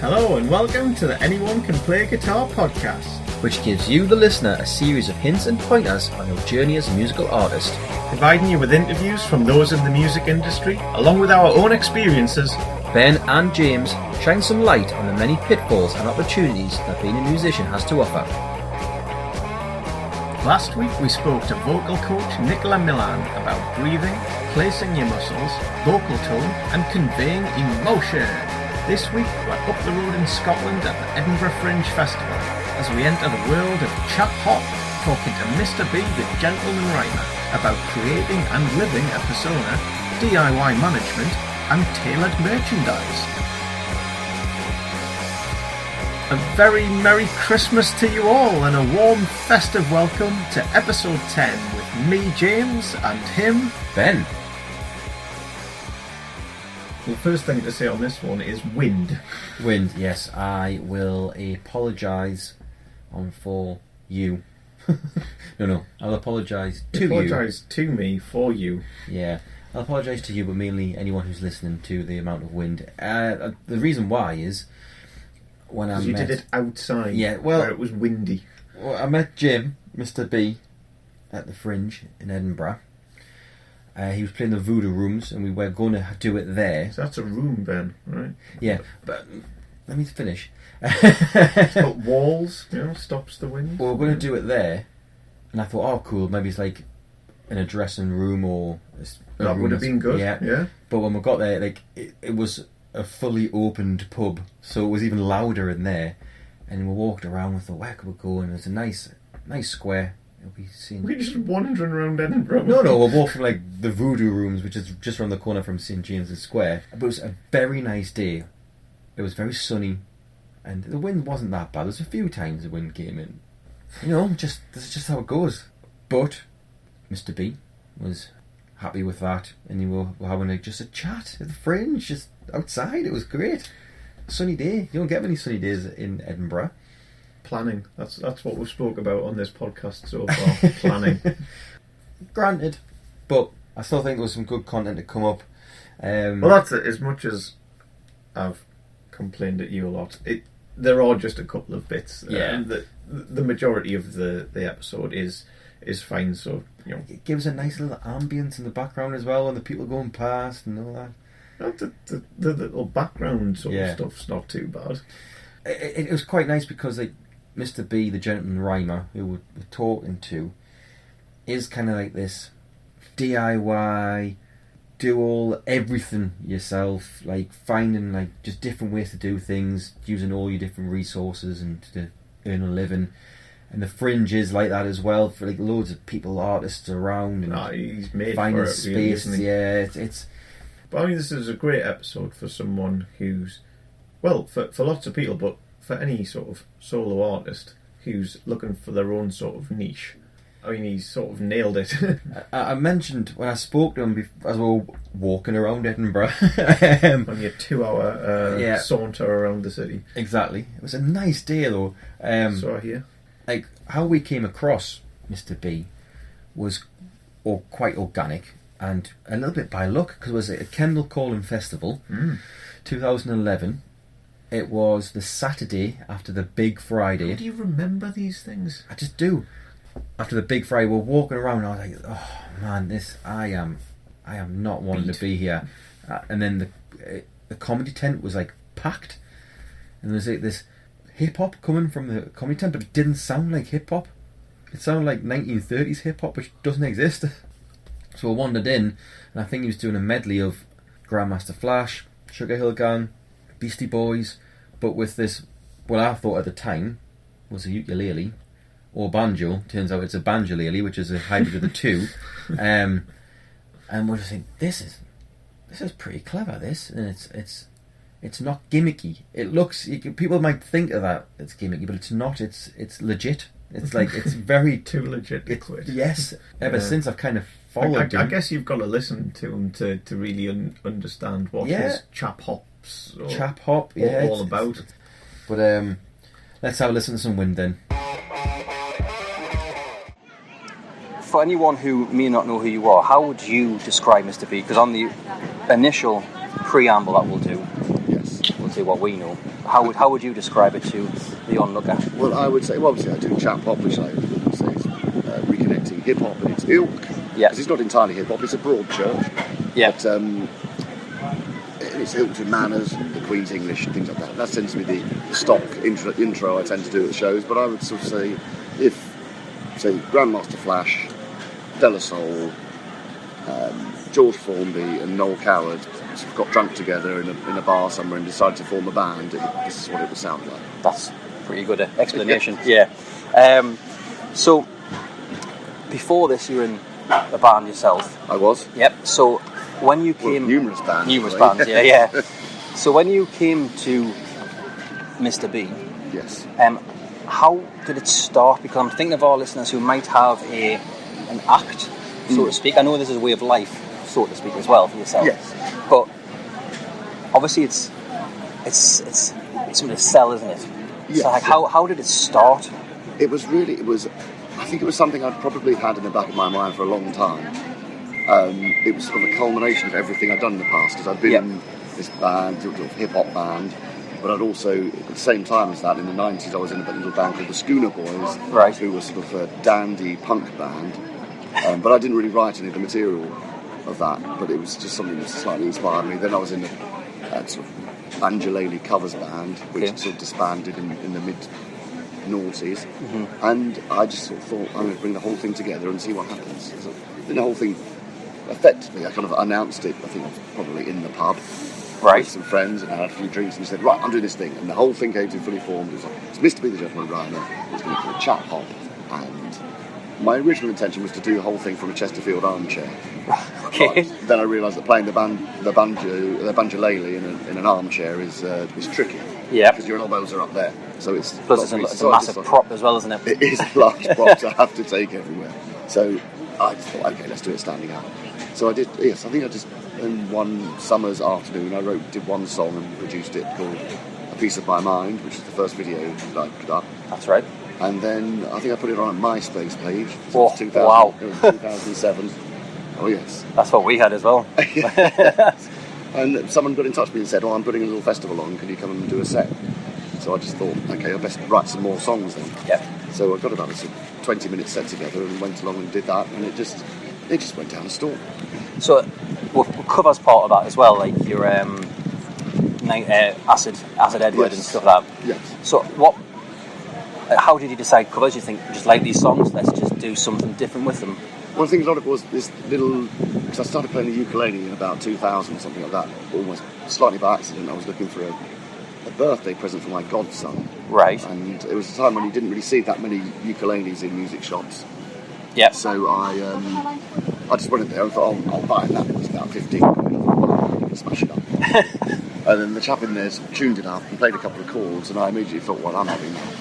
Hello and welcome to the Anyone Can Play Guitar podcast, which gives you, the listener, a series of hints and pointers on your journey as a musical artist. providing you with interviews from those in the music industry, along with our own experiences. Ben and James shine some light on the many pitfalls and opportunities that being a musician has to offer. Last week we spoke to vocal coach Nicola Milan about breathing, placing your muscles, vocal tone and conveying emotion. This week we're up the road in Scotland at the Edinburgh Fringe Festival as we enter the world of chap hop, talking to Mr. B, the gentleman rhymer, about creating and living a persona, DIY management and tailored merchandise. A very Merry Christmas to you all and a warm festive welcome to episode 10 with me, James, and him, Ben. The first thing to say on this one is wind. Wind, yes. I will apologise for you. No. I'll apologise to you. Apologise to me for you. Yeah. I'll apologise to you, but mainly anyone who's listening to the amount of wind. The reason why is when I met... You did it outside, well, where it was windy. Well, I met Jim, Mr. B, at the Fringe in Edinburgh. He was playing the Voodoo Rooms, and we were going to do it there. So that's a room, Ben, right? Yeah, but let me finish. It's got walls, stops the wind. Well, we're going to do it there, and I thought, oh, cool, maybe it's like in a dressing room or... That would have been good, yeah. But when we got there, it was a fully opened pub, so it was even louder in there. And we walked around and thought, where could we go? And it was a nice square. We're just wandering around Edinburgh. No, we're walking from the Voodoo Rooms, which is just around the corner from St James's Square. But it was a very nice day. It was very sunny, and the wind wasn't that bad. There's a few times the wind came in. This is just how it goes. But Mr. B was happy with that, and we were having just a chat at the Fringe, just outside. It was great. Sunny day. You don't get many sunny days in Edinburgh. Planning. That's what we spoke about on this podcast so far. Planning. Granted, but I still think there was some good content to come up. Well, that's it. As much as I've complained at you a lot, there are just a couple of bits. Yeah. The majority of the episode is fine. So it gives a nice little ambience in the background as well, and the people going past and all that. The little background sort of stuff's not too bad. It was quite nice because Mr. B, the gentleman rhymer who we're talking to, is kind of like this DIY, do everything yourself, finding just different ways to do things, using all your different resources and to earn a living. And the Fringe is like that as well, for loads of people, artists around, and he's made finding for it, space. really, isn't he? Yeah, it's. But I mean, this is a great episode for someone who's, well, for lots of people, but for any sort of solo artist who's looking for their own sort of niche. I mean, he's sort of nailed it. I mentioned when I spoke to him as we were walking around Edinburgh. On your 2-hour saunter around the city. Exactly. It was a nice day though. So I hear. How we came across Mr. B was quite organic and a little bit by luck, because it was at a Kendal Calling Festival, 2011. It was the Saturday after the Big Friday. How do you remember these things? I just do. After the Big Friday, we're walking around, and I was like, "Oh man, I am not wanting to be here." And then the comedy tent was packed, and there was this hip hop coming from the comedy tent, but it didn't sound like hip hop. It sounded like 1930s hip hop, which doesn't exist. So I wandered in, and I think he was doing a medley of Grandmaster Flash, Sugar Hill Gang, Beastie Boys, but with this, what I thought at the time was a ukulele or banjo. Turns out it's a banjolele, which is a hybrid of the two. And we're just saying, this is pretty clever. And it's not gimmicky. It looks, people might think of that it's gimmicky, but it's not. It's legit. It's it's very too legit to quit. Yes. Ever since I've kind of followed him. I guess you've got to listen to him to really understand what his chap hop all about. But let's have a listen to some wind then. For anyone who may not know who you are, how would you describe Mr. B? Because on the initial preamble that we'll do, we'll obviously what we know. How would you describe it to the onlooker? Well, I would say, well, obviously I do chap hop, which I would say is reconnecting hip hop and its ilk. Yeah. Because it's not entirely hip hop; it's a broad church. Yeah. But it's ilk with manners, the Queen's English, things like that. That tends to be the stock intro I tend to do at shows. But I would sort of say, say Grandmaster Flash, De La Soul, George Formby and Noel Coward sort of got drunk together in a bar somewhere and decided to form a band, this is what it would sound like. That's a pretty good explanation. Yeah. So before this, you were in a band yourself. I was. Yep. So when you came, numerous bands. Yeah. So when you came to Mr. B, yes. How did it start? Because I'm thinking of our listeners who might have an act, so to speak. I know this is a way of life, so to speak, as well for yourself. Yes. But obviously, it's something to sell, isn't it? Yes. So, like, how did it start? It was. I think it was something I'd probably had in the back of my mind for a long time. It was sort of a culmination of everything I'd done in the past, because I'd been in this band, sort of hip-hop band, but I'd also, at the same time as that, in the 90s, I was in a little band called the Schooner Boys, right, who was sort of a dandy punk band, but I didn't really write any of the material of that, but it was just something that slightly inspired me. Then I was in a sort of Banjalele covers band, which sort of disbanded in the mid-noughties, and I just sort of thought, I'm going to bring the whole thing together and see what happens. So then the whole thing effectively, I kind of announced it, I think I was probably in the pub, right, with some friends, and I had a few drinks and said, right, I'm doing this thing, and the whole thing came to fully formed. It was like, it's Mr. B the Gentleman Rhino, it's going to be called Chat Hop, and my original intention was to do the whole thing from a Chesterfield armchair. Okay. But then I realised that playing the banjolele in an armchair is tricky. Yeah. Because your elbows are up there, so it's plus it's a massive prop as well, isn't it? It is a large prop to have to take everywhere. So I just thought, okay, let's do it standing up. So I did. Yes, I think I just in one summer's afternoon I did one song and produced it called "A Piece of My Mind," which is the first video that I put up. That's right. And then I think I put it on a MySpace page. Oh, 2007. Oh yes. That's what we had as well. And someone got in touch with me and said, "Oh, I'm putting a little festival on. Can you come and do a set?" So I just thought, okay, I best write some more songs then. Yeah. So I got about a 20-minute set together and went along and did that, and it just went down a storm. So we'll cover as part of that as well, like your Acid Edward and stuff like that. Yes. So how did you decide covers? You think, just like these songs, let's just do something different with them? Well, I think a lot of it was this little, because I started playing the ukulele in about 2000 or something like that, almost slightly by accident. I was looking for a birthday present for my godson. Right. And it was a time when you didn't really see that many ukuleles in music shops. Yeah. So I just went in there and thought, I'll buy that. It was about 15 quid. I thought, I can smash it up. And then the chap in there tuned it up and played a couple of chords, and I immediately thought, well, I'm having that.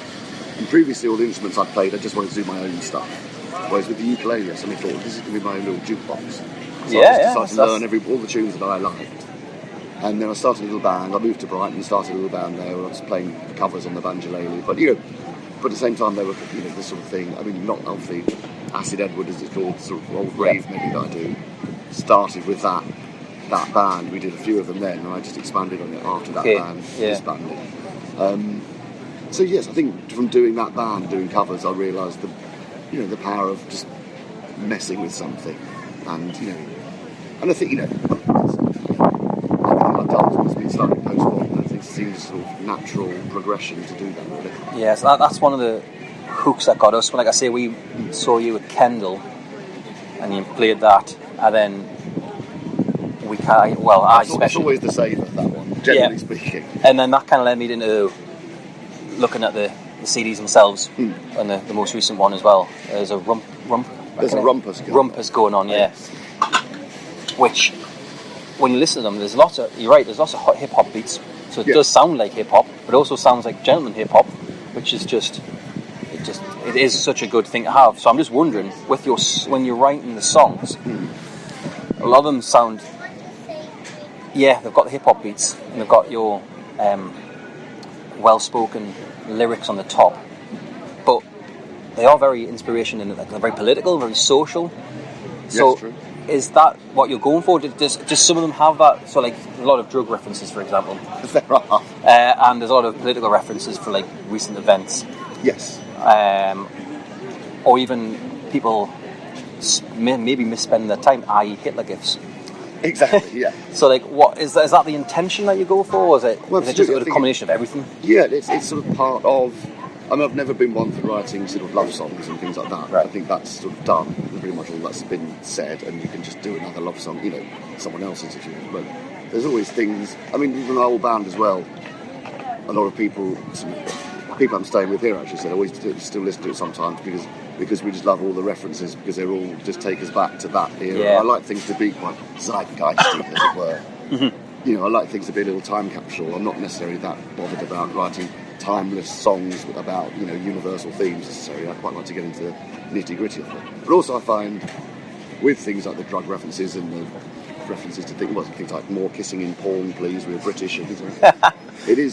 And previously, all the instruments I played, I just wanted to do my own stuff. Whereas with the ukulele, I suddenly thought, this is going to be my own little jukebox. So I just decided to learn all the tunes that I liked. And then I started a little band. I moved to Brighton and started a little band there where I was playing covers on the banjolele. But at the same time, they were this sort of thing. I mean, not obviously Acid Edward, as it's called, sort of old rave maybe that I do. Started with that band. We did a few of them then, and I just expanded on it after that band disbanded. So yes, I think from doing that band, doing covers, I realised the power of just messing with something, and I think I've done has been slightly post-rock, and I think it seems a sort of natural progression to do that. Really. Yes, that's one of the hooks that got us. Like I say, we saw you at Kendal, and you played that, and then I especially. It's always the savour, that one, generally speaking. And then that kind of led me into looking at the CDs themselves, and the most recent one as well. There's a rumpus going on, yeah. Which, when you listen to them, there's lots of hot hip hop beats. So it does sound like hip hop, but it also sounds like gentleman hip hop, which is it is such a good thing to have. So I'm just wondering, when you're writing the songs, a lot of them sound, they've got the hip hop beats, and they've got your well-spoken lyrics on the top, but they are very inspirational, and they're very political, very social. So is that what you're going for? Does some of them have that? So, like, a lot of drug references, for example. There are. And there's a lot of political references for, like, recent events. Yes. Or even people maybe misspending their time, i.e. Hitler gifts. Exactly, yeah. So, like, what is that the intention that you go for, or is it just a combination of everything? Yeah, it's sort of part of... I mean, I've never been one for writing sort of love songs and things like that. Right. I think that's sort of done. Pretty much all that's been said, and you can just do another love song, someone else's if you want. But there's always things... I mean, even my old band as well, a lot of people I'm staying with here actually said I always still listen to it sometimes because we just love all the references, because they're all just take us back to that era. Yeah. I like things to be quite zeitgeisty, as it were. Mm-hmm. I like things to be a little time capsule. I'm not necessarily that bothered about writing timeless songs about universal themes necessarily. I quite like to get into the nitty-gritty of it. But also I find with things like the drug references and the references to things like more kissing in porn, please, we're British and things like that.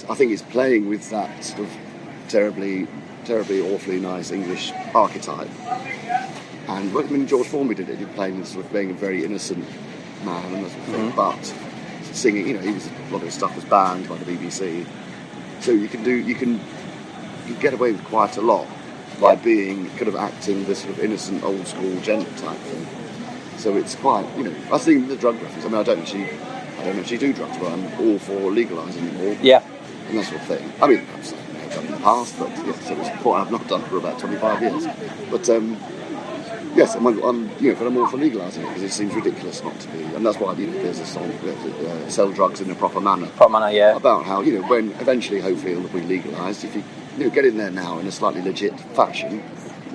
I think it's playing with that sort of terribly, awfully nice English archetype. And when George Formby did it, he playing sort of being a very innocent man and that sort of thing, but singing, a lot of his stuff was banned by the BBC. So you can get away with quite a lot by being kind of acting this sort of innocent old school gent type thing. So it's quite, I think the drug reference. I mean, I don't actually do drugs, but I'm all for legalising them all. Yeah. And that sort of thing. I mean, I've done in the past, but yes, it was what I've not done for about 25 years. But yes, I'm all for legalising it because it seems ridiculous not to be, and that's why there's a song, "Sell Drugs in a Proper Manner." Yeah. About how when eventually, hopefully, it'll be legalised. If you get in there now in a slightly legit fashion,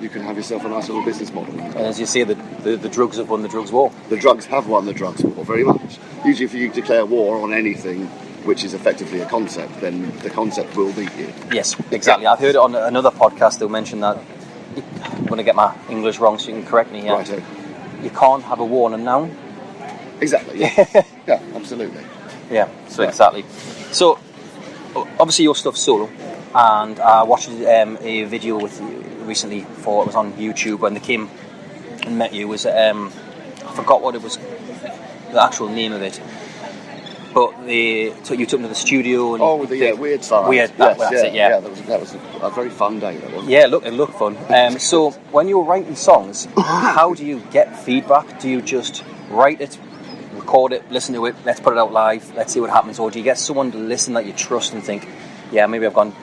you can have yourself a nice little business model. And as you say, the drugs have won the drugs war. The drugs have won the drugs war very much. Usually, if you declare war on anything which is effectively a concept, then the concept will beat you. Yes, exactly. I've heard it on another podcast. They'll mention that. I'm going to get my English wrong, so you can correct me. Yeah. Right. You can't have a war on a noun. Exactly. Yeah. Yeah. Absolutely. Yeah. So exactly. So obviously your stuff's solo, and I watched a video with you recently. It was on YouTube when they came and met you. I forgot what it was, the actual name of it. But you took them to the studio and Weird Side. Weird. Yes, that's it. Yeah. That was a very fun day. That was. Yeah, it looked fun. So when you're writing songs, how do you get feedback? Do you just write it, record it, listen to it, let's put it out live, let's see what happens, or do you get someone to listen that you trust and think, yeah, maybe I've gone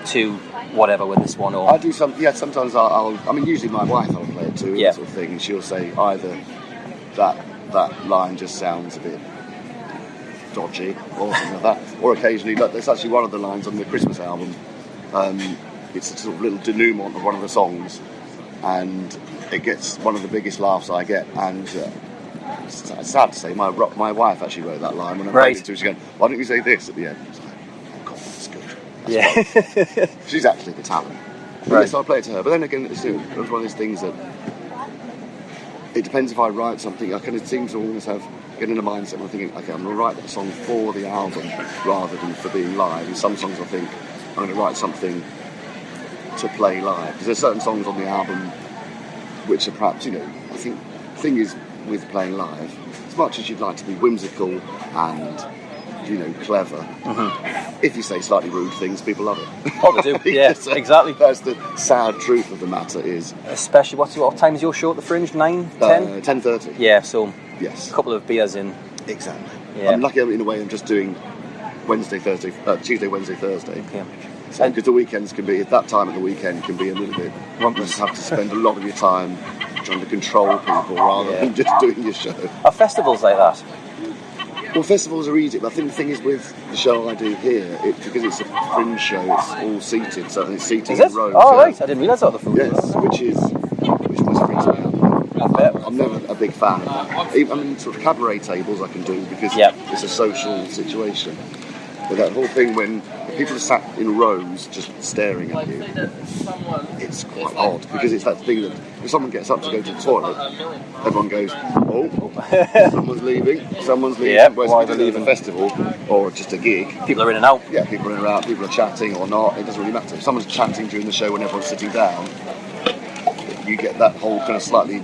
too whatever with this one? Or I do some. Yeah, sometimes I'll. I mean, usually my wife I'll play it to, that sort of thing, and she'll say either that line just sounds a bit dodgy or something like that, or occasionally, there's actually one of the lines on the Christmas album, it's a sort of little denouement of one of the songs, and it gets one of the biggest laughs I get, and it's sad to say my wife actually wrote that line when I played it to her. She's going, why don't you say this at the end? I was like, oh God, that's good. That's she's actually the talent. Right. So I play it to her, but then again, it's one of those things that it depends. If I write something, I kind of seem to always get in a mindset where I'm thinking, okay, I'm going to write that song for the album rather than for being live. And some songs I think I'm going to write something to play live, because there's certain songs on the album which are perhaps, I think the thing is with playing live, as much as you'd like to be whimsical and clever, if you say slightly rude things, people love it. Oh, they do. Yeah, exactly. That's the sad truth of the matter. Is especially what time is your show at the Fringe? 9, 10? 10:30. Yeah, so yes, a couple of beers in. Exactly. Yeah. I'm lucky in a way. I'm just doing Tuesday, Wednesday, Thursday. Okay. So because the weekends can be, at that time of the weekend can be a little bit. You just have to spend a lot of your time trying to control people rather than just doing your show. Are festivals like that? Well, festivals are easy, but I think the thing is with the show I do here, because it's a Fringe show, it's all seated, so it's seating in rows. Oh, right, I didn't realise that was the food. Yes, which always freaks me out. I'm never a big fan of that. I mean, sort of cabaret tables I can do because it's a social situation. But that whole thing when people are sat in rows just staring at you, it's quite odd, because it's that thing that if someone gets up to go to the toilet, everyone goes, oh, someone's leaving. Yeah, whereas if you're leaving a festival or just a gig, people are in and out. Yeah, people are in and out, people are chatting or not, it doesn't really matter. If someone's chatting during the show when everyone's sitting down, you get that whole kind of slightly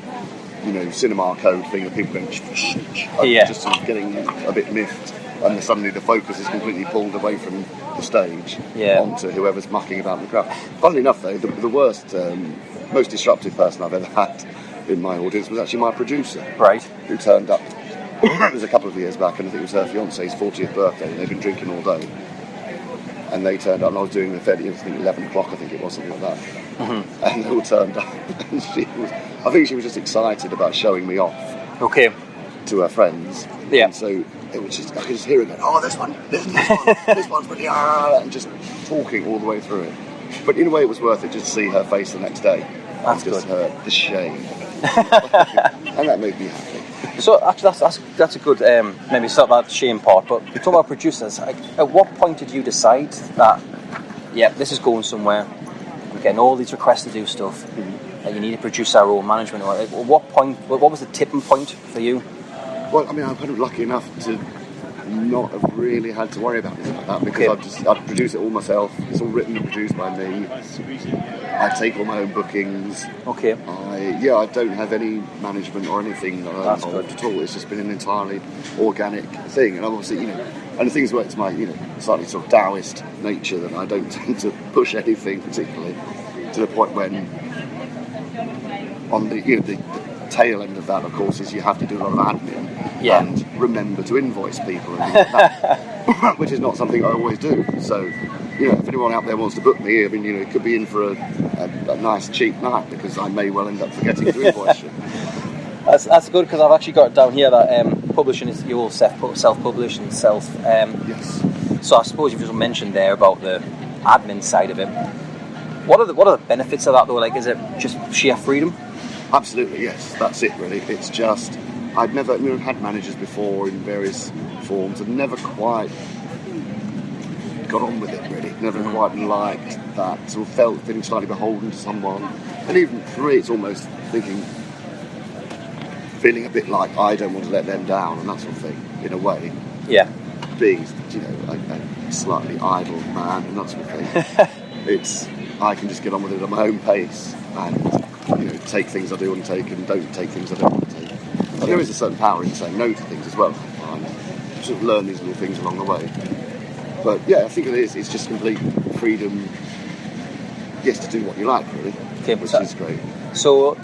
cinema code thing of people going just sort of getting a bit miffed, and suddenly the focus is completely pulled away from the stage onto whoever's mucking about in the crowd. Funnily enough, though, the worst, most disruptive person I've ever had in my audience was actually my producer, right? Who turned up. It was a couple of years back, and I think it was her fiance's 40th birthday, and they'd been drinking all day. And they turned up, and I was doing the fairly, I think 11 o'clock, I think it was, something like that. Mm-hmm. And they all turned up, and I think she was just excited about showing me off. Okay. To her friends. Yeah. And so it was just, I could just hear her going, oh, this one, this one's really, and just talking all the way through it. But in a way, it was worth it just to see her face the next day. That's and just good. The shame. And that made me happy. So actually, that's a good maybe start that shame part. But talk about producers. At what point did you decide that this is going somewhere? We're getting all these requests to do stuff. You need to produce our own management. At what point? What was the tipping point for you? Well, I mean, I'm kind of lucky enough to not have really had to worry about anything like that because I produce it all myself. It's all written and produced by me. I take all my own bookings. Okay. I don't have any management or anything that I'm involved at all. It's just been an entirely organic thing, and obviously, and the things work to my, slightly sort of Taoist nature that I don't tend to push anything particularly to the point when on the tail end of that, of course, is you have to do a lot of admin and remember to invoice people, and that, which is not something I always do. So, if anyone out there wants to book me, I mean, it could be in for a nice cheap night because I may well end up forgetting to invoice you. That's good because I've actually got it down here that publishing is you all self-publish and self. Yes. So I suppose you've just mentioned there about the admin side of it. What are the benefits of that though? Like, is it just sheer freedom? Absolutely, yes. That's it, really. It's just I've never had managers before in various forms and never quite got on with it, really. Never quite liked that. Sort of feeling slightly beholden to someone. And even for me, it's almost feeling a bit like I don't want to let them down and that sort of thing, in a way. Yeah. Being, a slightly idle man and that sort of thing. I can just get on with it at my own pace and take things I do want to take and don't take things I don't want to take. And there is a certain power in saying no to things as well. I sort of learn these little things along the way. But I think it is. It's just complete freedom, to do what you like, really, which is great. So,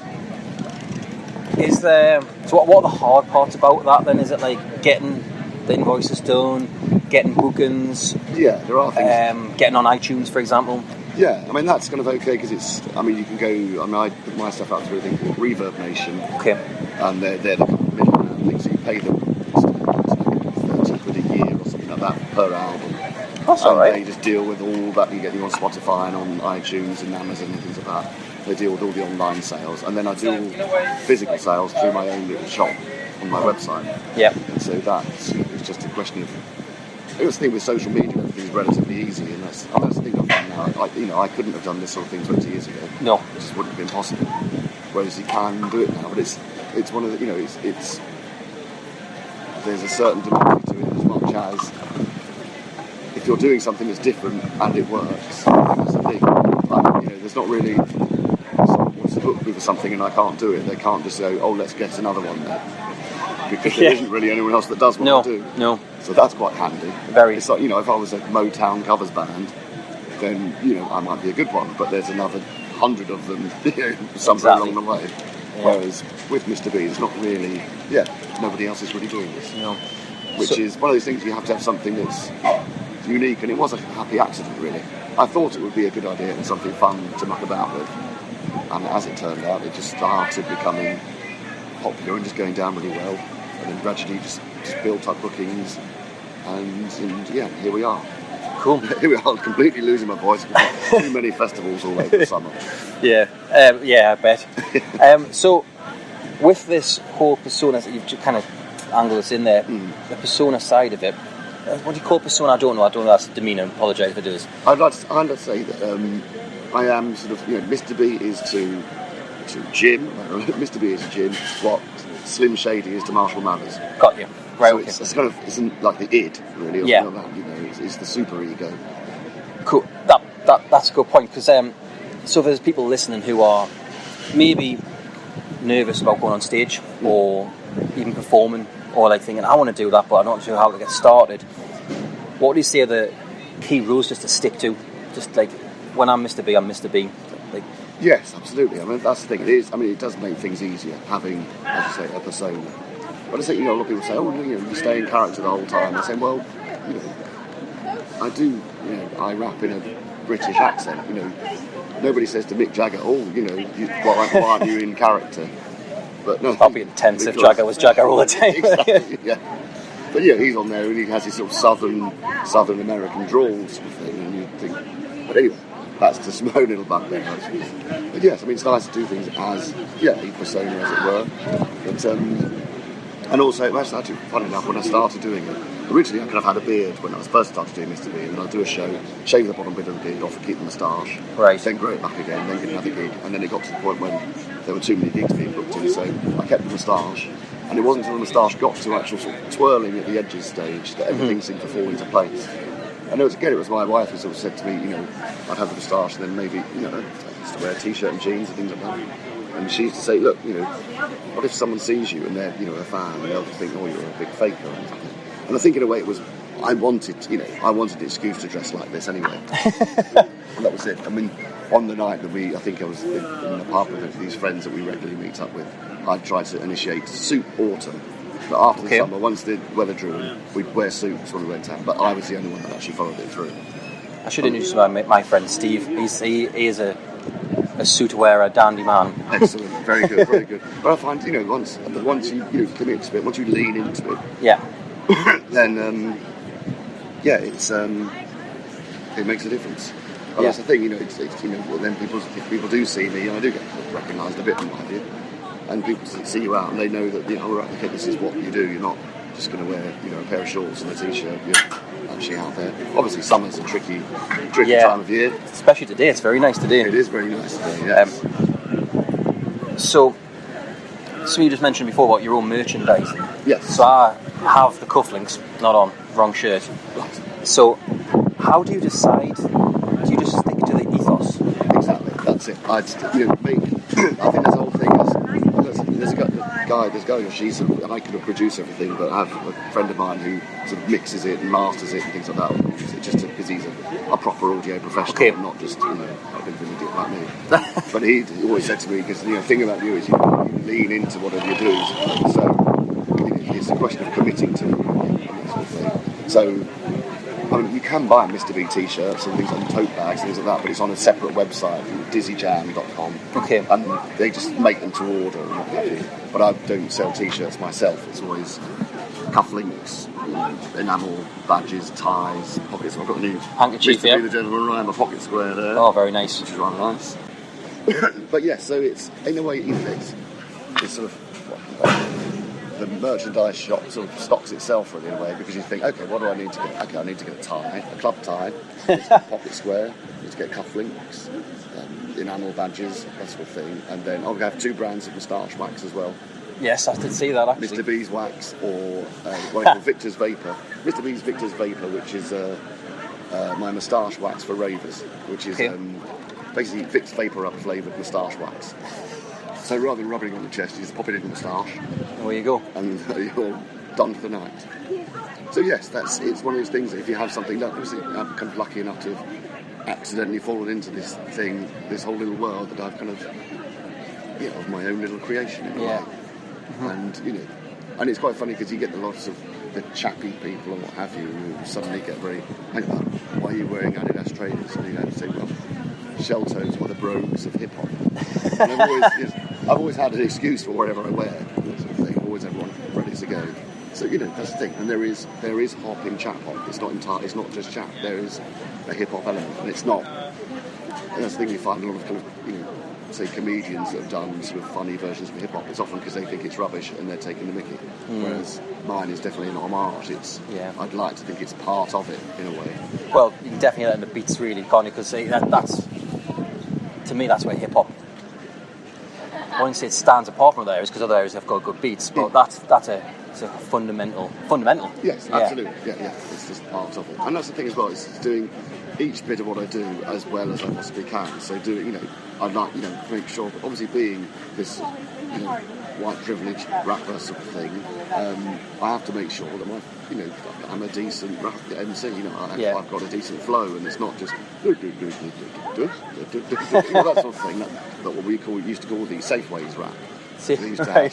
what are the hard parts about that then? Is it like getting the invoices done, getting bookings? Yeah, there are things. Getting on iTunes, for example. Yeah, I mean that's kind of okay because it's. I mean you can go. I put my stuff out through a thing called Reverb Nation. Okay. And they're the middleman thing, so you pay them £30 a year or something like that per album. That's all right. They just deal with all that. You get you on Spotify and on iTunes and Amazon and things like that. They deal with all the online sales, and then I do all physical sales through my own little shop on my website. Yeah. And so that's it's just a question of. I was thinking with social media, everything's relatively easy, and that's the thing I've done now. I couldn't have done this sort of thing 20 years ago. No, it just wouldn't have been possible. Whereas you can do it now, but it's one of the it's there's a certain dimension to it as much as if you're doing something that's different and it works. That's the thing. Like, there's not really someone wants to book me for something and I can't do it. They can't just say, oh, let's get another one there. Because there isn't really anyone else that does what I do. No. So that's quite handy. Very. It's like, if I was a Motown covers band, then, I might be a good one, but there's another 100 of them, somewhere along the way. Yeah. Whereas with Mr. B, it's not really, nobody else is really doing this. No. Which is one of those things you have to have something that's unique, and it was a happy accident, really. I thought it would be a good idea and something fun to muck about with. And as it turned out, it just started becoming popular and just going down really well. And then gradually just built up bookings, and here we are. Cool. Here we are, completely losing my voice. Too many festivals all over the summer. Yeah, I bet. So, with this whole persona, you've just kind of angled us in there, the persona side of it, what do you call persona? I don't know, that's demeanour, I apologise if it is. I'd like to say that I am sort of, Mr. B is to Jim, Mr. B is to Jim, what Slim Shady is to Marshall Mathers. Got you. Right, so okay. It's kind of, it's like the id, really, or something like that, it's the super ego. Cool. That's a good point, because so there's people listening who are maybe nervous about going on stage or even performing, or like thinking I want to do that but I'm not sure how to get started, what do you say are the key rules just to stick to? Just like, when I'm Mr. B, I'm Mr. B. Like, yes, absolutely. I mean, that's the thing. It is. I mean, it does make things easier having, as you say, a persona. But I think, a lot of people say, oh, you stay in character the whole time. I say, well, I do. I rap in a British accent. Nobody says to Mick Jagger, oh, why aren't you in character? But no, that'd be intense if Jagger was Jagger all the time. Exactly, yeah. But he's on there and he has his sort of southern American drawl sort of thing, and you think. But anyway, that's just my own little bugbear. But yes, I mean, it's nice to do things as a persona, as it were. But and also, it was actually funny enough when I started doing it. Originally, I could have had a beard when I was first started doing Mr. B, and then I'd do a show, shave the bottom bit of the beard off and keep the moustache, right. Then grow it back again, then get another gig, and then it got to the point when there were too many gigs being booked in, so I kept the moustache. And it wasn't until the moustache got to actual sort of twirling at the edges stage that everything seemed to fall into place. And it was my wife who sort of said to me, I'd have the moustache and then maybe, I used to wear a t-shirt and jeans and things like that. And she used to say, look, what if someone sees you and they're, a fan and they'll think, oh, you're a big faker. And I think in a way it was, I wanted an excuse to dress like this anyway. And that was it. I mean, on the night that I think I was in an apartment with these friends that we regularly meet up with, I tried to initiate suit autumn. But after the summer, once the weather drew in, we'd wear suits when we went out. But I was the only one that actually followed it through. I should introduce my friend Steve. He is a suit wearer, dandy man. Excellent, very good, very good. But I find, once you commit to it, once you lean into it, then it makes a difference. And that's the thing, then people do see me, and I do get recognised a bit in my view. And people see you out and they know that, okay, this is what you do. You're not just going to wear, a pair of shorts and a t-shirt. You're actually out there. Obviously, summer's a tricky time of year. Especially today, it's very nice today. It is very nice today, yes. So you just mentioned before about your own merchandise. Yes. So I have the cufflinks, not on, wrong shirt. Right. So how do you decide? Do you just stick to the ethos? Exactly, that's it. I think this whole thing is, there's a guy, she's and I could have produced everything, but I have a friend of mine who sort of mixes it and masters it and things like that. Just because he's a proper audio professional, and not just a bit of an idiot like me. But he always said to me, because the thing about you is you lean into whatever you do, so it's a question of committing to it, and that sort of thing. So. I mean, you can buy Mr. B t-shirts and things on tote bags and things like that, but it's on a separate website, dizzyjam.com. Okay. And they just make them to order and what have you. But I don't sell t-shirts myself. It's always cufflinks, enamel badges, ties, pockets. I've got a new handkerchief, Mr. B the Gentleman around my pocket square there. Oh, very nice. Which is rather nice. But yeah, so it's, in a way, it's sort of... the merchandise shop sort of stocks itself really in a way, because you think, okay, what do I need to get? Okay, I need to get a tie, a club tie, a pocket square, I need to get cufflinks, enamel badges, that sort of thing, and then I'll have 2 brands of moustache wax as well. Yes, I did see that actually. Mr. B's wax or what I call Victor's Vapor. Mr. B's Victor's Vapor, which is my moustache wax for ravers, which is basically Vic's Vapor Up flavoured moustache wax. So rather than rubbing it on the chest, you just pop it in the moustache. There you go. And you're done for the night. So yes, it's one of those things that if you have something done, obviously I'm kind of lucky enough to have accidentally fallen into this thing, this whole little world that I've kind of, of my own little creation in a way. Mm-hmm. And, and it's quite funny because you get lots of the chappy people and what have you who suddenly get very, hang on, why are you wearing Adidas trainers? And you have to say, well, shell toes are the brogues of hip hop. And I've always had an excuse for whatever I wear, that sort of thing. Always everyone ready to go. So that's the thing. And there is hop in chap hop. It's not just chap. There is a hip hop element, and it's not. And that's the thing you find a lot of kind of say comedians that have done sort of funny versions of hip hop. It's often because they think it's rubbish and they're taking the mickey. Whereas mine is definitely an homage. I'd like to think it's part of it in a way. Well, you can definitely let the beats really, can't you? Because that's to me that's where hip hop. I wouldn't say it stands apart from other areas because other areas have got good beats, but it's a fundamental. Yes, absolutely. Yeah. It's just part of it, and that's the thing as well. It's doing each bit of what I do as well as I possibly can. So I'd like make sure. Obviously, being this white privilege rapper sort of thing, I have to make sure that I'm a decent rap MC. I've got a decent flow, and it's not just that sort of thing. That what we used to call the Safeways rap. They used to have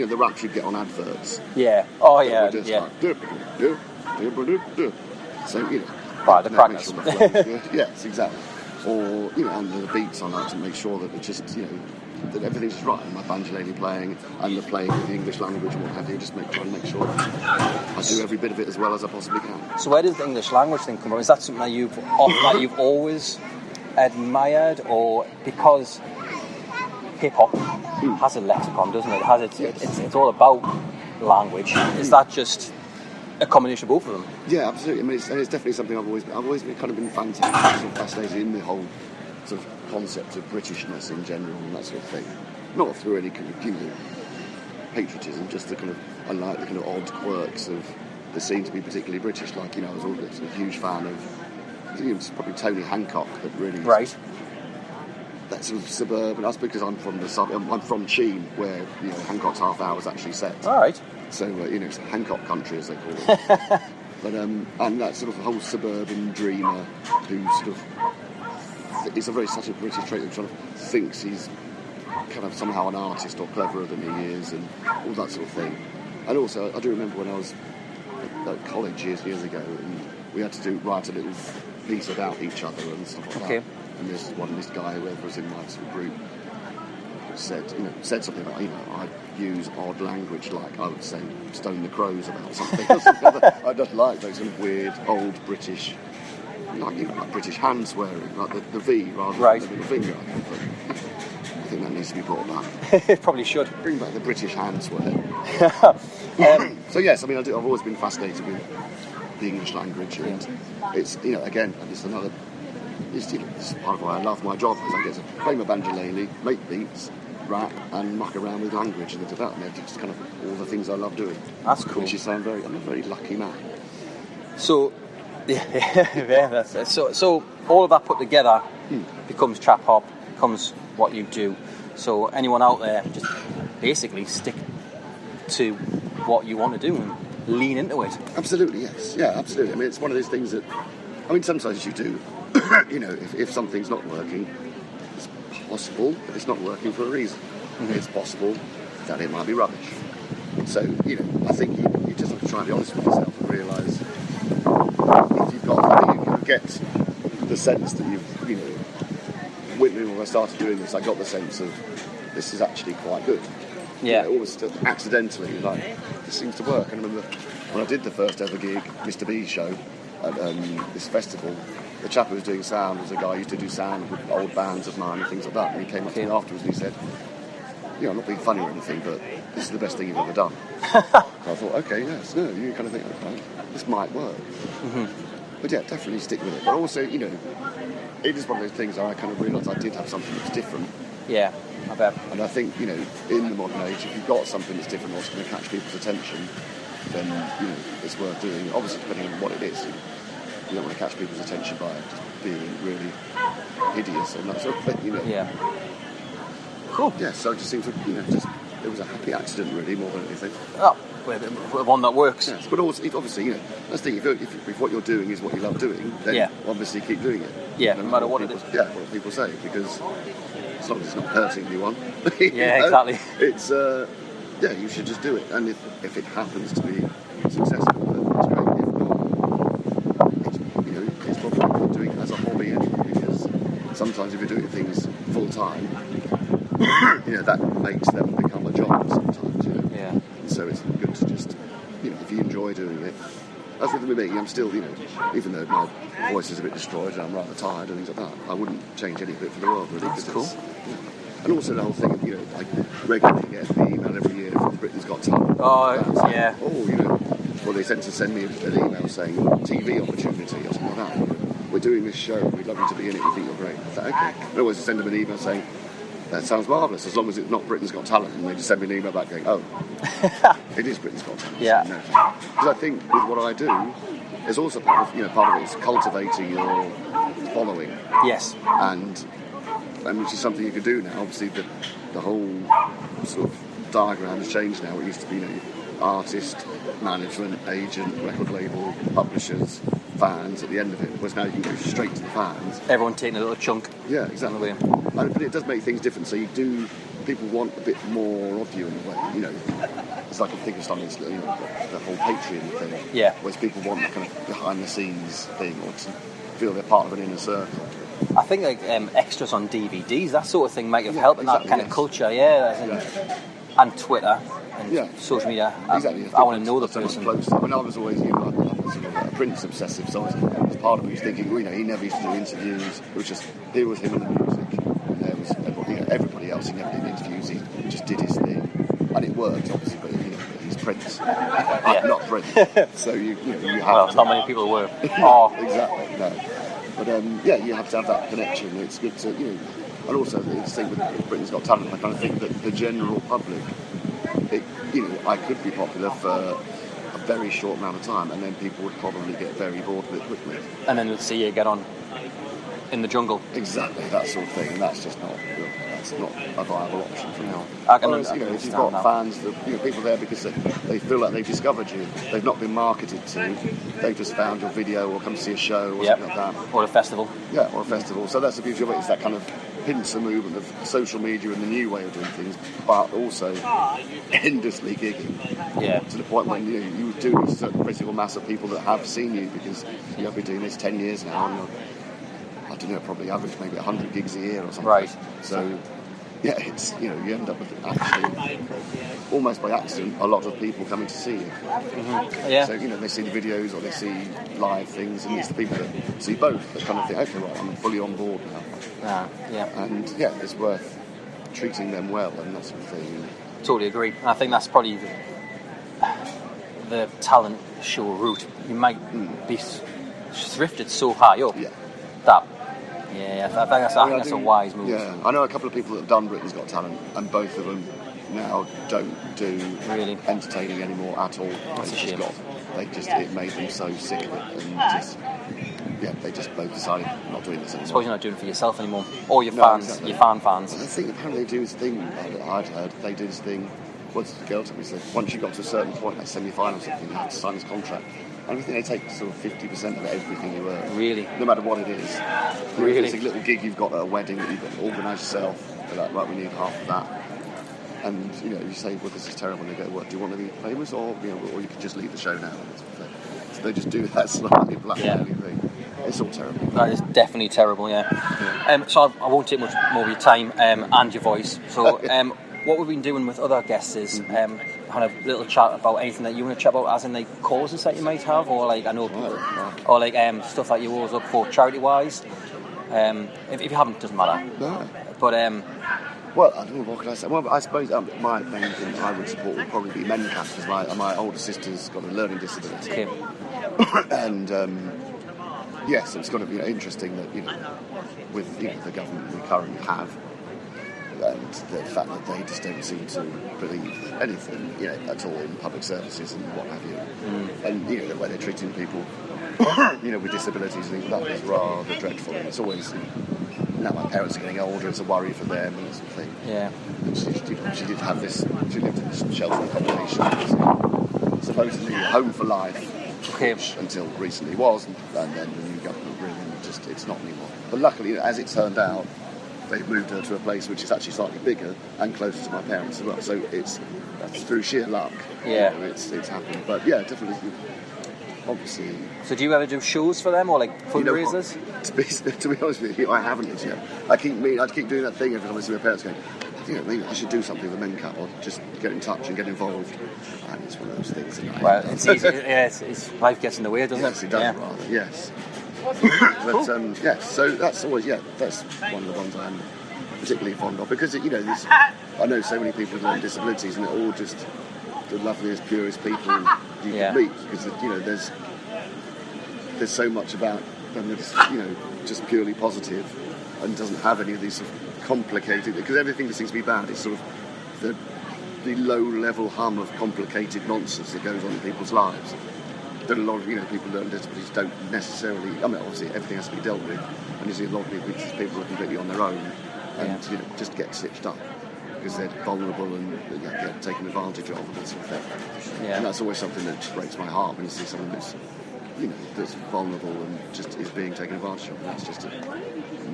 the rap you'd get on adverts. Yeah. Oh yeah. Just yeah. So By the crackers. Sure the flow is good. Yes, exactly. Or and the beats I like to make sure that it's just that everything's just right. And my banjolele playing and the playing with the English language and what have you. Just try and make sure I do every bit of it as well as I possibly can. So where does the English language thing come from? Is that something that you've always admired, or because hip hop has a lexicon, doesn't it? It's all about language. Is that just a combination of both of them? Yeah, absolutely. I mean, it's definitely something I've always been kind of been fascinated in the whole sort of concept of Britishness in general and that sort of thing. Not through any kind of patriotism, just the kind of I like the kind of odd quirks of that seem to be particularly British. Like I was always a huge fan of it's probably Tony Hancock that really right. That sort of suburban. That's because I'm from I'm from Sheen, where Hancock's half hour was actually set. All right. So it's Hancock country, as they call it. But and that sort of whole suburban dreamer who sort of it's such a British trait that sort of thinks he's kind of somehow an artist or cleverer than he is, and all that sort of thing. And also, I do remember when I was at college years ago, and we had to write a little piece about each other and stuff like that. And this guy, whoever was in my sort of group, said something like, I use odd language, like I would say Stone the Crows about something. I just like those sort of weird old British, like British hand swearing, like the V rather than the middle finger. I think that needs to be brought back. It probably should. Bring back the British hand swear. So yes, I mean I've always been fascinated with the English language, and it's again it's another. This is part of why I love my job, because I get to play my banjolele, make beats, rap, and muck around with language and things like that. And it's just kind of all the things I love doing. That's cool. Which is I'm a very lucky man. So, that's it. So all of that put together becomes trap hop, becomes what you do. So anyone out there, just basically stick to what you want to do and lean into it. Absolutely, yes. Yeah, absolutely. I mean, it's one of those things that, sometimes you do. If something's not working, it's possible that it's not working for a reason. Mm-hmm. It's possible that it might be rubbish. So, I think you just have to try and be honest with yourself and realise if you've got, you get the sense that when I started doing this, I got the sense of this is actually quite good. Yeah. Almost accidentally, like, this seems to work. And I remember when I did the first ever gig, Mr. B's show, at this festival, the chap who was doing sound was a guy who used to do sound with old bands of mine and things like that, and he came up to me afterwards and he said, I'm not being funny or anything, but this is the best thing you've ever done. So I thought, okay, yes, no, you kind of think, okay, this might work. Mm-hmm. But yeah, definitely stick with it. But also, it is one of those things I kind of realised I did have something that's different. Yeah, I bet. And I think, in the modern age, if you've got something that's different or it's going to catch people's attention, then, it's worth doing. Obviously, depending on what it is. You don't want to catch people's attention by just being really hideous and that sort of thing, Yeah. Cool. Yeah, so it just seems it was a happy accident really, more than anything. Oh, one that works. Yes, but also, obviously, that's the thing, if what you're doing is what you love doing, then obviously keep doing it. Yeah, no matter what it is. Yeah, what people say, because as long as it's not hurting anyone. Yeah, exactly. It's, you should just do it. And if it happens to be successful, then it's great. It's probably doing it as a hobby anyway, because sometimes if you're doing things full time, that makes them become a job sometimes, Yeah. So it's good to just, if you enjoy doing it. That's with me, I'm still, even though my voice is a bit destroyed and I'm rather tired and things like that, I wouldn't change any of it for the world, really. That's cool. And also the whole thing of, I regularly get the email every year from Britain's Got Talent. Oh, yeah. Well, they tend to send me an email saying TV opportunity or something like that. We're doing this show, we'd love you to be in it, we think you're great. I thought, okay. And always send them an email saying, that sounds marvellous, as long as it's not Britain's Got Talent. And they just send me an email back going, it is Britain's Got Talent. Yeah. Because I think with what I do, there's also part of it is cultivating your following. Yes. And which is something you can do now. Obviously, the whole sort of diagram has changed now. It used to be, artist, management, agent, record label, publishers, fans at the end of it. Whereas now you can go straight to the fans. Everyone taking a little chunk. Yeah, exactly. But it does make things different. So people want a bit more of you in a way. It's like I think it's on this, the whole Patreon thing. Yeah. Whereas people want the kind of behind the scenes thing, or to feel they're part of an inner circle. I think extras on DVDs, that sort of thing might have helped in that kind of culture, and Twitter and social media. Exactly. I want to know the person. I mean, I was always sort of a Prince obsessive, so I was part of me was thinking, he never used to do interviews. It was just here was him and the music, and there was everybody else. He never did interviews. He just did his thing, and it worked obviously. But he's Prince, not Prince. So you have. Well, not many people were. Oh, exactly. No. But you have to have that connection. It's good to, and also the thing with Britain's Got Talent, I kind of think that the general public, I could be popular for a very short amount of time, and then people would probably get very bored with it quickly. And then we'll see you get on in the jungle. Exactly, that sort of thing, and that's just not a viable option for now. Whereas, if you've got fans, people there because they feel like they've discovered you, they've not been marketed to, they've just found your video or come to see a show or something like that. Or a festival. Yeah, or a festival. So that's the beauty of it, it's that kind of pincer movement of social media and the new way of doing things, but also endlessly gigging. Yeah. To the point when you do a certain critical mass of people that have seen you, because you've been doing this 10 years now, and I don't know, probably average maybe 100 gigs a year or something. Right. So, it's, you end up with actually, almost by accident, a lot of people coming to see you. Mm-hmm. Yeah. So, they see the videos or they see live things, and it's the people that see both that kind of think, okay, right, I'm fully on board now. And, it's worth treating them well and that sort of thing. Totally agree. I think that's probably the talent show route. You might be thrifted so high up that. I think that's a wise move. Yeah, I know a couple of people that have done Britain's Got Talent, and both of them now don't do entertaining anymore at all. That's a shame. It made them so sick of it, and they just both decided not doing this anymore. I suppose you're not doing it for yourself anymore, or your fans, exactly. Your fans. I think apparently they do this thing. I'd heard they do this thing. Once the girl told me, once you got to a certain point, like semi-final or something, you have to sign this contract. And I think they take sort of 50% of everything you earn. Really? No matter what it is. Really? If it's a little gig you've got at a wedding that you've got to organise yourself, they're like, right, we need half of that. And, you say, well, this is terrible. And they go, what, do you want to be famous? Or you could just leave the show now. So they just do that slightly blackmailing thing. It's all terrible. That is definitely terrible, yeah. So I won't take much more of your time and your voice. So what we've been doing with other guests is kind of a little chat about anything that you want to chat about, as in like causes that you might have, or like or like stuff that you always up for charity wise. If you haven't, it doesn't matter. No. But well, I don't know, what can I say? Well, I suppose my main thing I would support would probably be Mencap, because my older sister's got a learning disability. Okay. And yes, it's going to be interesting that with the government we currently have, and the fact that they just don't seem to believe anything, at all in public services and what have you, and the way they're treating people, with disabilities, I think that is rather dreadful. And it's always, now my parents are getting older, it's a worry for them and that sort of thing. Yeah. And she did have this. She lived in this shelter accommodation, supposedly a home for life, which until recently was, and then the new government really it's not anymore. But luckily, as it turned out, they've moved her to a place which is actually slightly bigger and closer to my parents as well. So it's through sheer luck. Yeah. It's happened. But yeah, definitely. Obviously. So do you ever do shows for them or like fundraisers? To be honest with you, I haven't as yet. I keep doing that thing every time I see my parents going, maybe I should do something with Mencap, or just get in touch and get involved. And it's one of those things. Well, it's easy. It's life gets in the way, doesn't it? Yes, it does rather. Yes. But so that's always that's one of the ones I'm particularly fond of, because I know so many people with learning disabilities, and they're all just the loveliest, purest people you can meet, because there's so much about them that's just purely positive and doesn't have any of these sort of complicated, because everything that seems to be bad is sort of the low level hum of complicated nonsense that goes on in people's lives. That a lot of people with learning disabilities don't necessarily. I mean, obviously everything has to be dealt with, and you see a lot of people are completely on their own, and just get stitched up. because they're vulnerable and get taken advantage of and that sort of thing. Yeah. And that's always something that just breaks my heart when you see someone that's, that's vulnerable and just is being taken advantage of. And that's just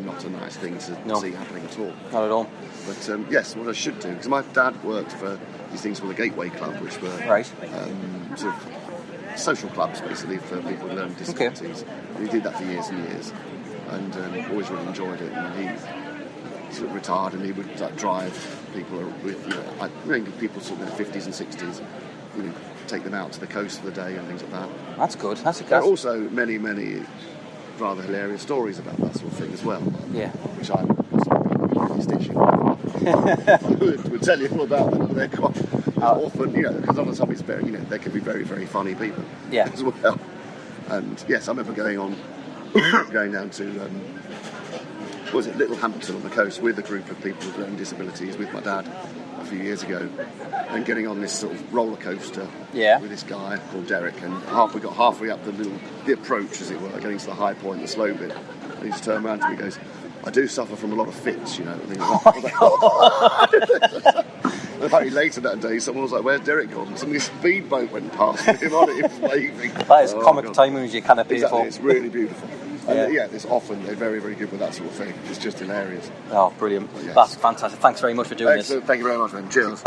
not a nice thing to see happening at all. Not at all. But yes, what I should do, because my dad worked for these things called the Gateway Club, which were sort of social clubs basically for people with learning disabilities. And he did that for years and years, and always really enjoyed it. And he sort of retired, and he would drive people with people sort of in their 50s and 60s, take them out to the coast for the day and things like that. That's good. There are also many rather hilarious stories about that sort of thing as well. Yeah. Which I'm really stitching. I would tell you all about them. They're quite often, because on the top it's very, they can be very, very funny people as well. And yes, I remember going down to Little Hampton on the coast with a group of people with learning disabilities with my dad a few years ago, and getting on this sort of roller coaster with this guy called Derek, and we got halfway up the approach, as it were, getting to the high point, the slow bit, and he just turned around to me and goes, "I do suffer from a lot of fits, and things like that." And apparently later that day, someone was like, "Where's Derek gone?" Some speedboat went past him on it, it was waving. That is comic timing as you kind of pay exactly, for. it's really beautiful. And it's often, they're very, very good with that sort of thing. It's just hilarious. Oh, brilliant. Yes. That's fantastic. Thanks very much for doing Excellent. Thank you very much, man. Cheers.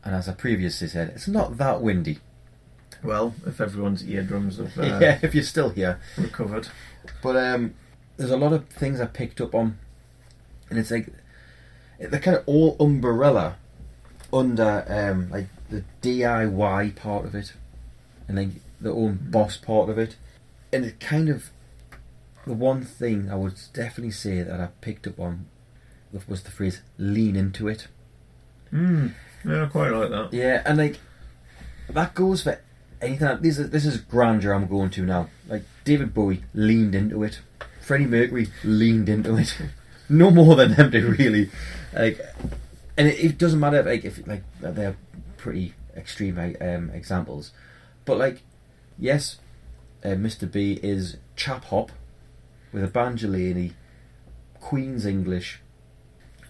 And as I previously said, it's not that windy. Well, if everyone's eardrums have if you're still here, recovered. But there's a lot of things I picked up on, and it's like they're kind of all umbrella under like the DIY part of it, and like the own boss part of it, and it kind of, the one thing I would definitely say that I picked up on was the phrase "lean into it." Yeah, I quite like that. Yeah, and like that goes for anything. This is grandeur I'm going to now. Like David Bowie leaned into it, Freddie Mercury leaned into it. No more than them do, really. Like, and it doesn't matter if they're pretty extreme examples, but like, yes, Mr. B is chap hop with a banjolini, Queen's English,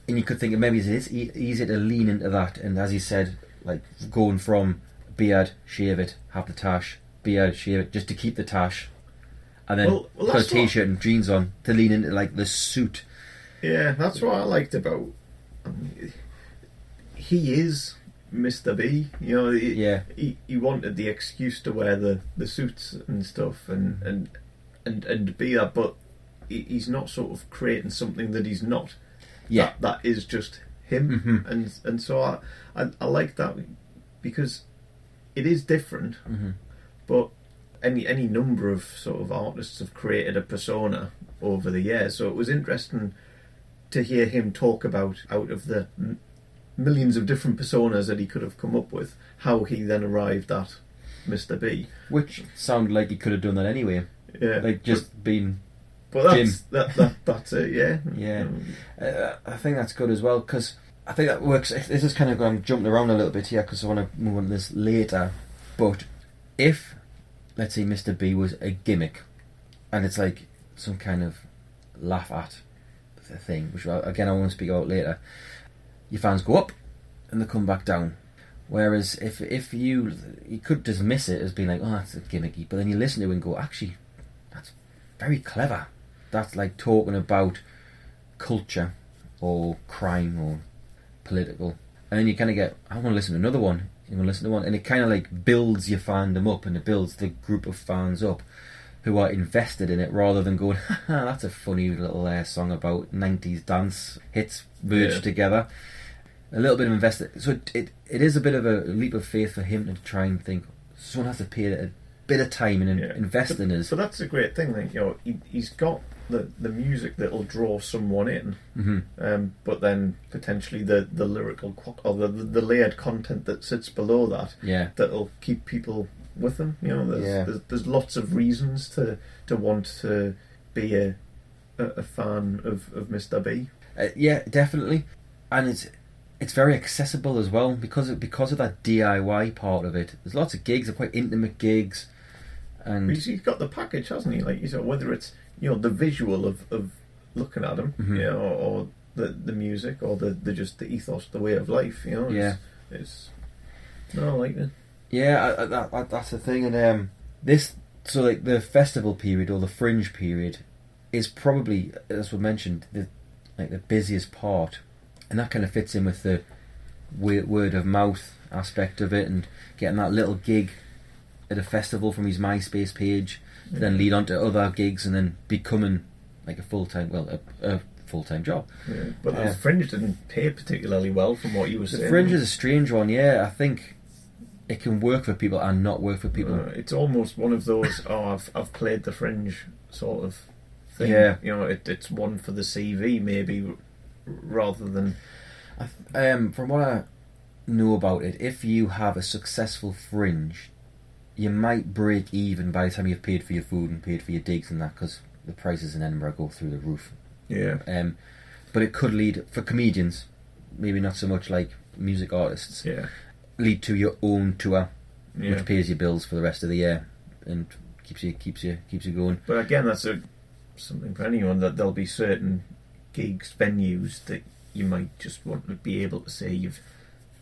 and you could think maybe it is easy to lean into that. And as he said, like going from beard, shave it, have the tash, beard, shave it, just to keep the tash, and then put a t-shirt and jeans on to lean into like the suit. Yeah, that's what I liked about. He is Mr. B. He wanted the excuse to wear the suits and stuff and be that, but he's not sort of creating something that he's not. Yeah, that is just him, and so I like that because it is different, but any number of sort of artists have created a persona over the years. So it was interesting to hear him talk about, out of the millions of different personas that he could have come up with, how he then arrived at Mr. B. Which sounded like he could have done that anyway. Yeah, like just being. But Jim. That's it. Yeah. Yeah. I think that's good as well, because I think that works. This is kind of, I'm jumping around a little bit here because I want to move on to this later. But if, let's say, Mr. B was a gimmick, and it's like some kind of laugh at thing, which again I want to speak about later, your fans go up and they come back down. Whereas if you could dismiss it as being like, oh, that's a gimmicky, but then you listen to it and go, actually, that's very clever. That's like talking about culture or crime or political, and then you kind of get, I want to listen to another one. You want to listen to one, and it kind of like builds your fandom up, and it builds the group of fans up who are invested in it, rather than going, haha, that's a funny little song about 90s dance hits merged together. A little bit of invested. So it is a bit of a leap of faith for him to try and think, someone has to pay a bit of time and invest in us. But that's a great thing. Like, he's got the music that'll draw someone in, but then potentially the lyrical or the layered content that sits below that, that'll keep people with him. There's lots of reasons to want to be a fan of Mr. B. Yeah, definitely, and it's very accessible as well because of that DIY part of it. There's lots of gigs, they're quite intimate gigs, and he's got the package, hasn't he? Like, whether it's the visual of looking at him, or the music or the just the ethos, the way of life. You know. It's no, I like it. Yeah, that's the thing, and so like the festival period or the fringe period is probably, as we mentioned, the busiest part, and that kind of fits in with the word of mouth aspect of it, and getting that little gig at a festival from his MySpace page, then lead on to other gigs, and then becoming like a full-time job. Yeah, but the fringe didn't pay particularly well, from what you were saying. The fringe is a strange one. Yeah, I think it can work for people and not work for people. It's almost one of those I've played the fringe sort of thing. Yeah, you know, it's one for the CV maybe, rather than. From what I know about it, if you have a successful fringe, you might break even by the time you've paid for your food and paid for your digs and that, because the prices in Edinburgh go through the roof. Yeah. But it could lead, for comedians, maybe not so much like music artists. Yeah. Lead to your own tour, which pays your bills for the rest of the year and keeps you going. But again, that's something for anyone, that there'll be certain gigs, venues that you might just want to be able to say you've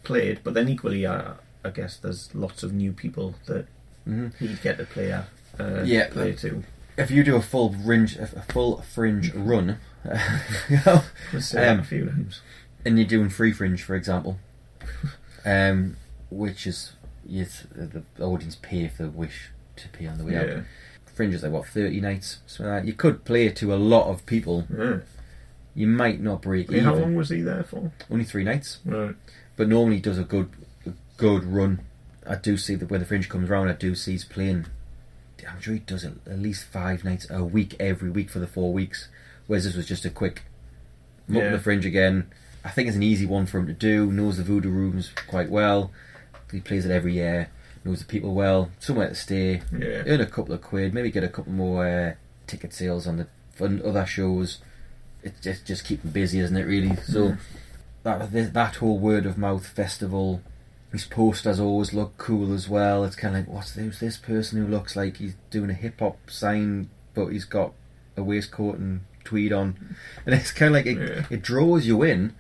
played, but then equally, I guess there's lots of new people that you'd get to play to. If you do a full fringe run, let's say that a few times, and you're doing free fringe, for example, which is the audience pay if they wish to pay on the way out. Fringe is like 30 nights, something like that. You could play to a lot of people. You might not break even. How long was he there for? Only 3 nights. Right. But normally he does a good run. I do see that when the fringe comes around, I do see he's playing. I'm sure he does at least 5 nights a week every week for the 4 weeks. Whereas this was just a quick look at the fringe again. I think it's an easy one for him to do. Knows the Voodoo Rooms quite well. He plays it every year. Knows the people well. Somewhere to stay. Yeah. Earn a couple of quid. Maybe get a couple more ticket sales on other shows. It's just keep him busy, isn't it? Really. So that whole word of mouth festival. His posters always look cool as well. It's kind of like, who's this person who looks like he's doing a hip hop sign, but he's got a waistcoat and tweed on, and it's kind of like it draws you in.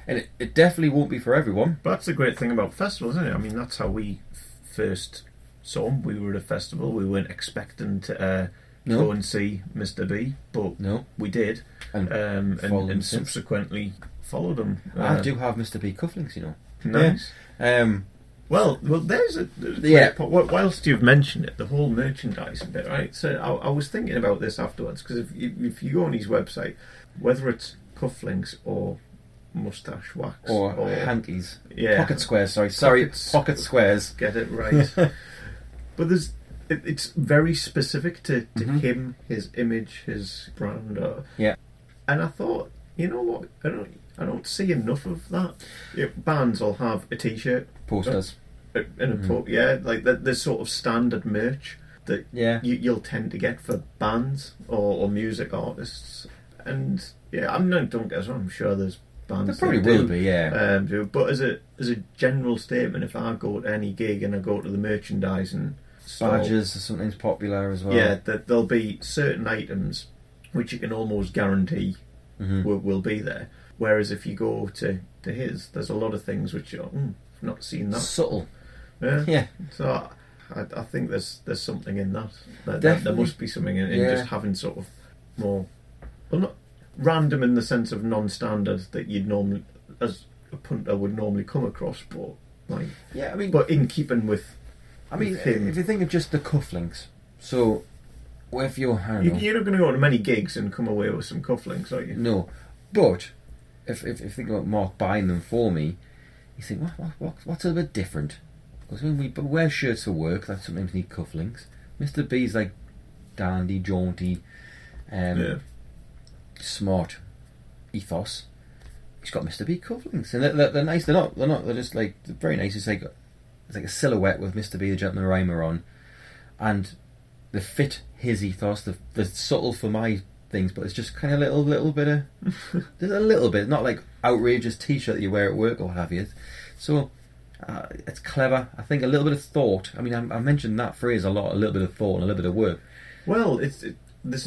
And it definitely won't be for everyone. But that's the great thing about festivals, isn't it? I mean, that's how we first saw him. We were at a festival. We weren't expecting to go and see Mr. B, but we did. And subsequently followed him. I do have Mr. B cufflinks, you know. Nice. Yeah. Well, there's a whilst you've mentioned it, the whole merchandising bit, right? So I was thinking about this afterwards, because if you go on his website, whether it's cufflinks or moustache wax or hankies, pocket squares. Pocket squares. Get it right. But it's very specific to him, his image, his brand. And I thought, you know what? I don't see enough of that. Bands will have a T-shirt, posters, and like there's sort of standard merch that you'll tend to get for bands or music artists. And don't get us wrong, I'm sure there's bands. There probably will be, but as a general statement, if I go to any gig and I go to the merchandising store, badges are something's popular as well. Yeah, that there'll be certain items which you can almost guarantee will be there. Whereas if you go to his, there's a lot of things which you're I've not seen that. Subtle. Yeah. So I think there's something in that. There must be something in just having sort of more, well, not random in the sense of non-standard that you'd normally, as a punter, would normally come across, but but in keeping with. If you think of just the cufflinks, so if you're not going to go to many gigs and come away with some cufflinks, are you? No, but if you think about Mark buying them for me, you think what's a bit different? Because when we wear shirts for work, that sometimes need cufflinks. Mr. B's like dandy, jaunty, smart ethos. He's got Mr. B cufflinks, and they're nice. They're not. They're just like very nice. It's like a silhouette with Mr. B the Gentleman Rhymer on, and they fit his ethos. They're subtle for my things, but it's just kind of little bit of there's a little bit, not like outrageous T-shirt that you wear at work or what have you. So it's clever. I think a little bit of thought. I mean, I mentioned that phrase a lot. A little bit of thought and a little bit of work. Well, this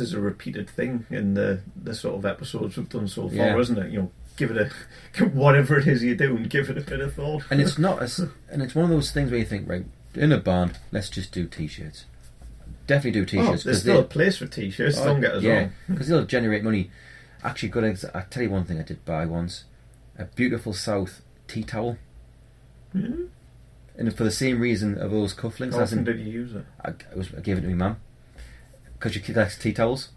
is a repeated thing in the sort of episodes we've done so far, isn't it? give it a whatever it is you're doing, give it a bit of thought. And it's not and it's one of those things where you think, right, in a band, let's just do t-shirts. Definitely do t-shirts. There's still a place for t-shirts. Don't get us wrong. Because they'll generate money. Actually, I tell you one thing I did buy once: a Beautiful South tea towel. Mm-hmm. And for the same reason of those cufflinks. How often did you use it? I gave it to my mum because she collects tea towels.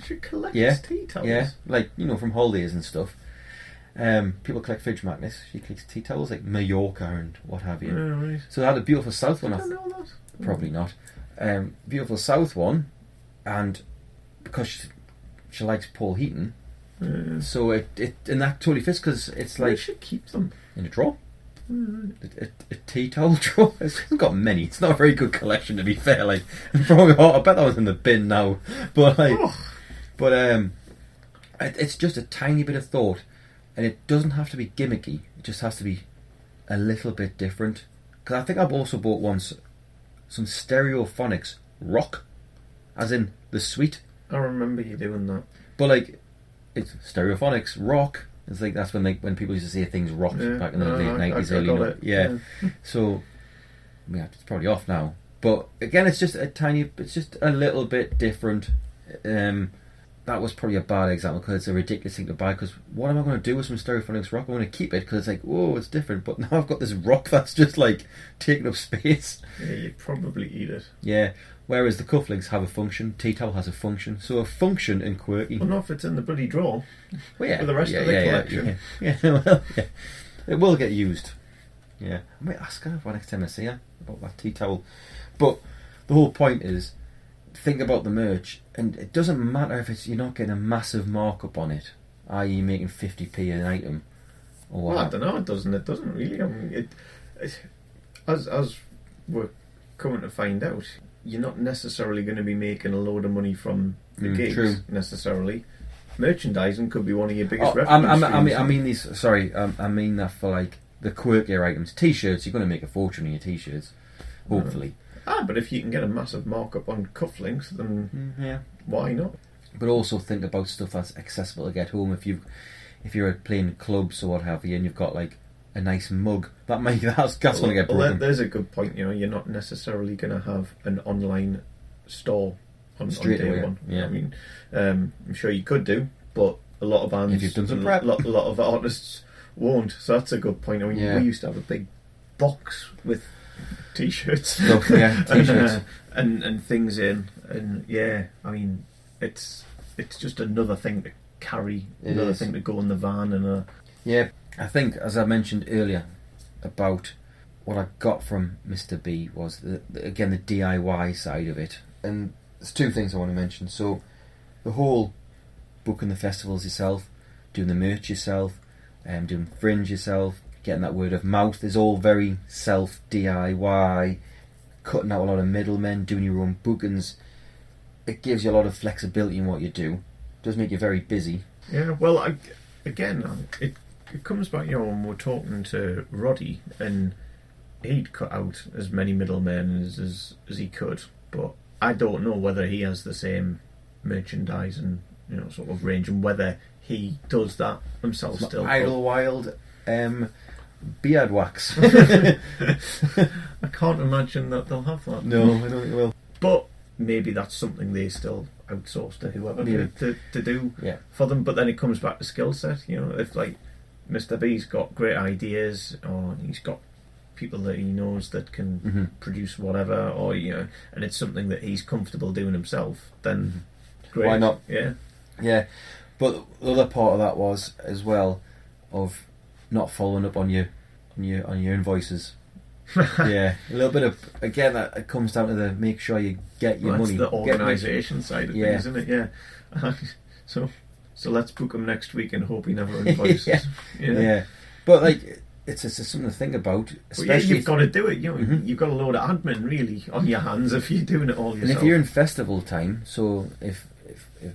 She collects tea towels. Yeah, like from holidays and stuff. People collect fridge magnets. She collects tea towels like Mallorca and what have you. Oh, right. So I had a Beautiful South one. I don't know that. Probably not. Beautiful South one, and because she likes Paul Heaton, so it and that totally fits because it's like. You should keep them in a drawer. Mm-hmm. A tea towel drawer. It's got many. It's not a very good collection, to be fair. Like, probably, I bet that was in the bin now. But it's just a tiny bit of thought, and it doesn't have to be gimmicky. It just has to be a little bit different. Because I think I've also bought once some Stereophonics rock, as in the suite. I remember you doing that. But like, it's Stereophonics rock. It's like that's when people used to say things rocked back in the late 90s, early yeah. So it's probably off now. But again, it's just a little bit different. That was probably a bad example because it's a ridiculous thing to buy. Because what am I going to do with some Stereophonics rock? I'm going to keep it because it's like, whoa, it's different. But now I've got this rock that's just like taking up space. Yeah, you'd probably eat it. Yeah. Whereas the cufflinks have a function, tea towel has a function, so a function and quirky. Well, not if it's in the bloody drawer. Well, yeah, with the rest of the collection. Well, it will get used. Yeah, I might ask her next time I see her about that tea towel. But the whole point is, think about the merch, and it doesn't matter if you're not getting a massive markup on it, i.e., making 50p an item, or what. Well, I don't know. It doesn't really. I mean, as we're coming to find out, you're not necessarily going to be making a load of money from the gigs. True. Necessarily. Merchandising could be one of your biggest revenue streams. I mean that for like the quirkier items. T-shirts, you're going to make a fortune in your T-shirts, hopefully. But if you can get a massive markup on cufflinks, then why not? But also think about stuff that's accessible to get home. If you're playing clubs or what have you, and you've got like a nice mug, that's going to get broken. There's a good point. You're not necessarily going to have an online store on day one. Yeah. I mean, I'm sure you could do, but a lot of bands, if you've done some prep, a lot of artists won't. So that's a good point. I mean, we used to have a big box with T-shirts, T-shirts, and things in, and I mean, it's just another thing to carry, another thing to go in the van, and I think, as I mentioned earlier, about what I got from Mr. B was the DIY side of it, and there's two things I want to mention. So, the whole booking the festivals yourself, doing the merch yourself, doing fringe yourself, getting that word of mouth is all very self DIY, cutting out a lot of middlemen, doing your own bookings. It gives you a lot of flexibility in what you do. It does make you very busy. Yeah, well, it comes back, when we're talking to Roddy, and he'd cut out as many middlemen as he could, but I don't know whether he has the same merchandising, sort of range, and whether he does that himself still. Idlewild beard wax. I can't imagine that they'll have that. No, I don't think they will. But maybe that's something they still outsource to whoever to do for them. But then it comes back to skill set. If like Mr. B's got great ideas, or he's got people that he knows that can produce whatever, or and it's something that he's comfortable doing himself, then great. Why not? Yeah. But the other part of that was as well of not following up on your invoices. A little bit of, again, that it comes down to the make sure you get your money. That's the organisation side of things, isn't it? Yeah. So let's book him next week and hope he never invoices. But like, it's something to think about. Especially you've got to do it. You've got a load of admin really on your hands if you're doing it all yourself. And if you're in festival time, so if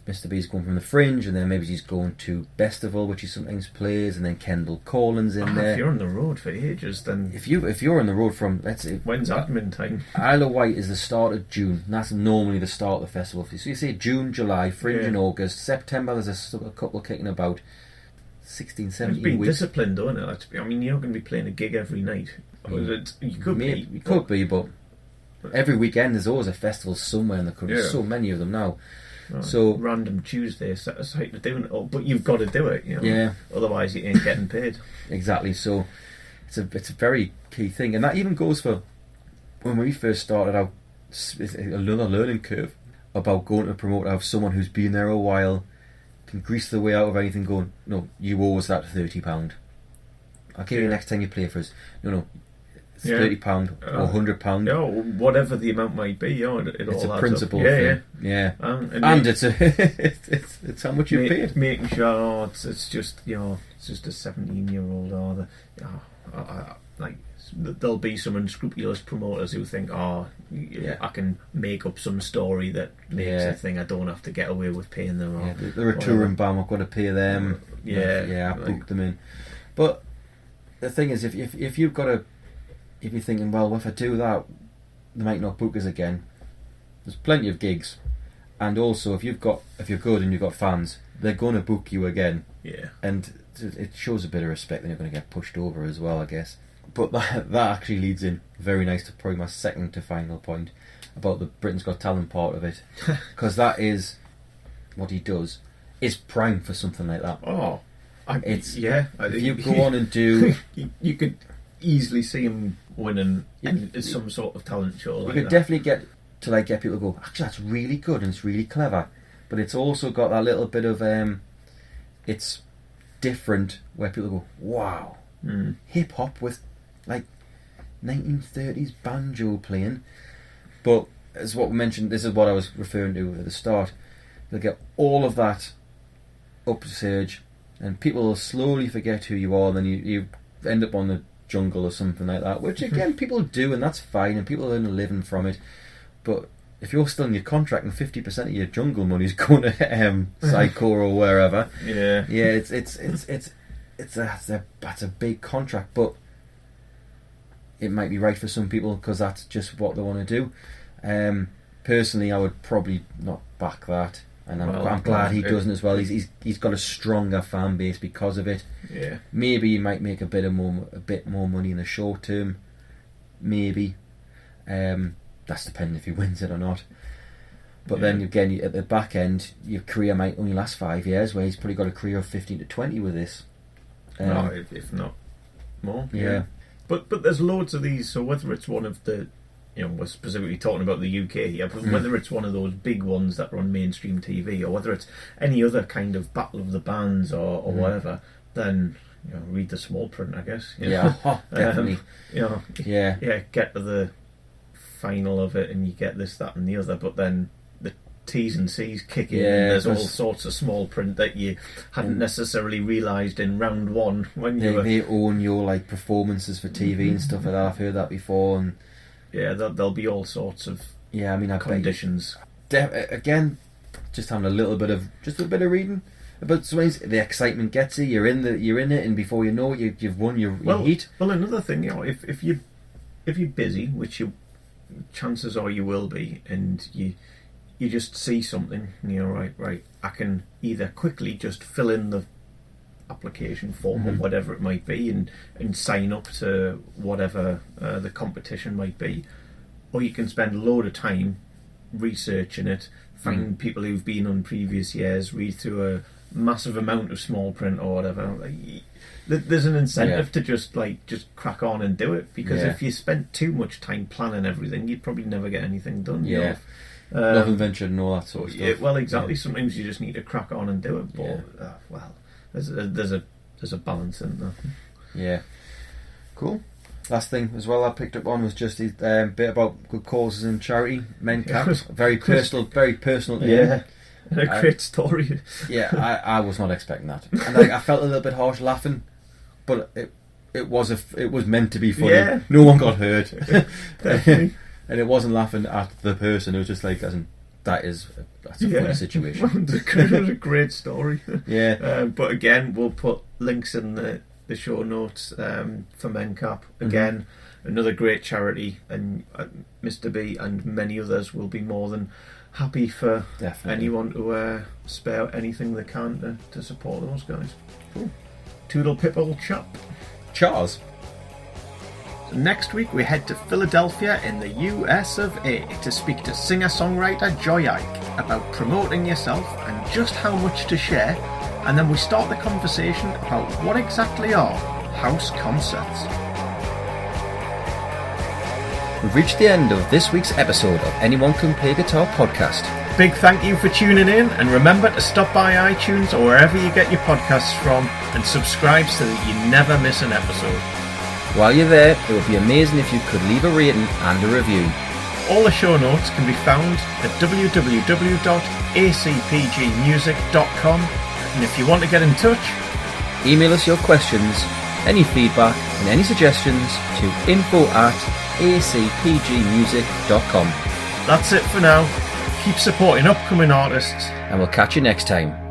Mr. B's going from the Fringe, and then maybe he's going to Bestival, which he sometimes plays, and then Kendall Collins in there. If you're on the road for ages, then if you're on the road from, let's say, when's admin time? Isle of Wight is the start of June, and that's normally the start of the festival. So you say June, July, Fringe in August, September there's a couple kicking about. 16, It's 17 being weeks. disciplined, isn't it? I mean, you're not going to be playing a gig every night. You could be. You could be, but every weekend there's always a festival somewhere in the country. Yeah. So many of them now. Oh, So random Tuesday set aside to doing it all, but you've got to do it. You know? Yeah. Otherwise, you ain't getting paid. exactly. So it's a very key thing, and that even goes for when we first started out. It's another learning curve about going to a promoter, have someone who's been there a while, can grease the way out of anything. Going, no, you owe us that £30. I'll give you next time you play for us. No, it's £30 or £100. Yeah, or whatever the amount might be. You know, it It's all a adds principle up. thing. Yeah. And it's it's how much you paid. Making sure it's just it's just a 17-year-old or like there'll be some unscrupulous promoters who think, I can make up some story that makes a thing. I don't have to get away with paying them. Or They're a touring band. I've got to pay them. I booked them in. But the thing is, if you've got to, if you're thinking, well, if I do that, they might not book us again. There's plenty of gigs, and also if you're good and you've got fans, they're going to book you again. Yeah, and it shows a bit of respect. Then you're going to get pushed over as well, I guess. But that actually leads in very nice to probably my second to final point about the Britain's Got Talent part of it, because that is what he does is prime for something like that. If you go on and do, you could easily see him winning in some sort of talent show. You could definitely get people to go, actually that's really good and it's really clever, but it's also got that little bit of it's different where people go, wow, hip hop with like 1930s banjo playing. But as what we mentioned, this is what I was referring to at the start, you'll get all of that upsurge and people will slowly forget who you are, and then you end up on the jungle or something like that, which again people do, and that's fine, and people earn a living from it. But if you're still in your contract and 50% of your jungle money's going to Psycho or wherever, that's a big contract. But it might be right for some people because that's just what they want to do. Personally, I would probably not back that, and I'm glad he doesn't as well. He's got a stronger fan base because of it. Yeah, maybe he might make a bit more money in the short term. Maybe. That's depending if he wins it or not. But then again, at the back end, your career might only last 5 years, where he's probably got a career of 15 to 20 with this. If not more. Yeah. But there's loads of these. So whether it's one of the, we're specifically talking about the UK here, but whether it's one of those big ones that are on mainstream TV, or whether it's any other kind of battle of the bands or whatever, then read the small print, I guess. Definitely. Get to the final of it and you get this, that and the other, but then the T's and C's kick in and there's all sorts of small print that you hadn't necessarily realised in round one when they own your performances for TV and stuff like that. I've heard that before, and there'll be all sorts of conditions. Again, just having a little bit of reading. But sometimes the excitement gets you. You're in it, and before you know it, you've won your heat. Well, another thing, if you're busy, which chances are you will be, and you just see something, right, I can either quickly just fill in the application form or whatever it might be and sign up to whatever the competition might be, or you can spend a load of time researching it, find people who've been on previous years, read through a massive amount of small print or whatever. There's an incentive to just crack on and do it, because if you spent too much time planning everything, you'd probably never get anything done. Nothing ventured and all that sort of stuff. Well, exactly. Sometimes you just need to crack on and do it. But there's a balance in there. Yeah, cool. Last thing as well I picked up on was just the bit about good causes and charity. Mencap, very personal to him. And a great story. I was not expecting that, and I felt a little bit harsh laughing, but it was meant to be funny. Yeah. No one got hurt, Definitely. and it wasn't laughing at the person. It was just that's a funny situation. It was a great story. Yeah. But again, we'll put links in the show notes for Mencap. Again, another great charity, and Mr. B and many others will be more than happy for anyone to spare anything they can to support those guys. Cool. Toodle Pipple Chop. Charles. So next week we head to Philadelphia in the US of A to speak to singer-songwriter Joy Ike about promoting yourself and just how much to share, and then we start the conversation about what exactly are house concerts. We've reached the end of this week's episode of Anyone Can Play Guitar podcast. Big thank you for tuning in, and remember to stop by iTunes or wherever you get your podcasts from and subscribe so that you never miss an episode. While you're there, it would be amazing if you could leave a rating and a review. All the show notes can be found at www.acpgmusic.com, and if you want to get in touch, email us your questions, any feedback and any suggestions to info@acpgmusic.com. That's it for now. Keep supporting upcoming artists, and we'll catch you next time.